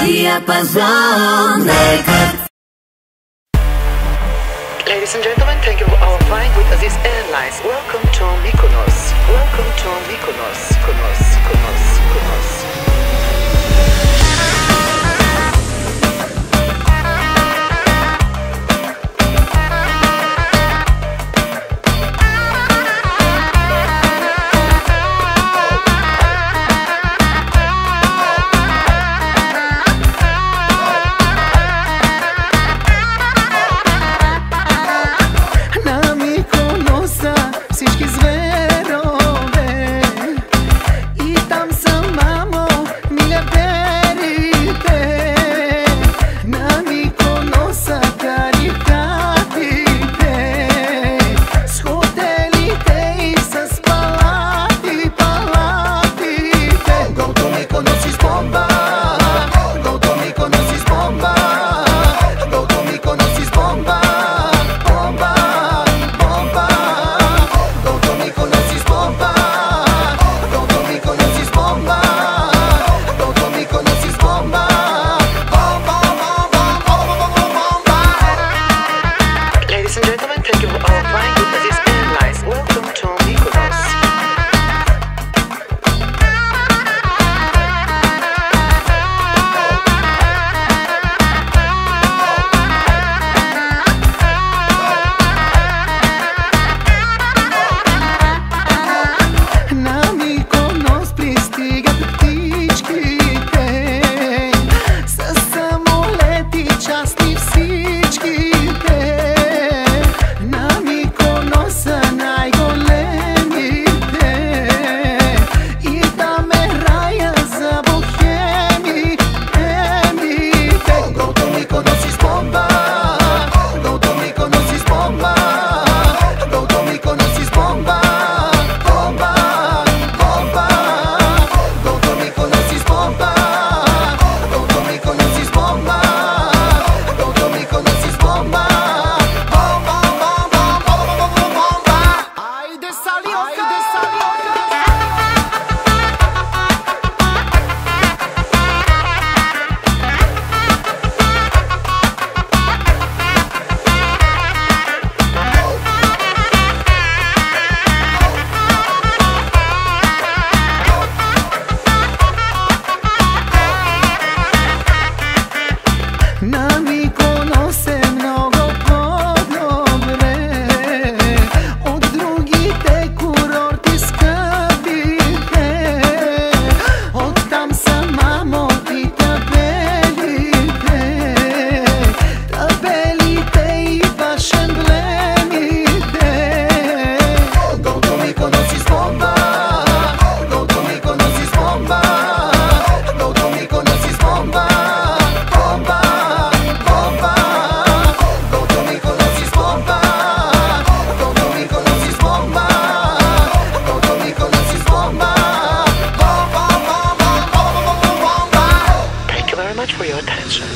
Diapason Records. Ladies and gentlemen, thank you for flying with Aziz Airlines. Welcome to Mykonos. Welcome to Mykonos. Всички зверове и там са, мамо, милиардерите. На Миконоса карикатите, с хотелите и с палатите. Go to Mykonos is bomba. Go to Mykonos is bomba. Go to Mykonos is bomba. На Миконос е много по-добре от другите курорти скъпите. Оттам са, мамо, и табелите, и баш емблемите. Go to Mykonos is bomba. Go to Mykonos is bomba. Go to Mykonos is bomba. Thank you very much for your attention.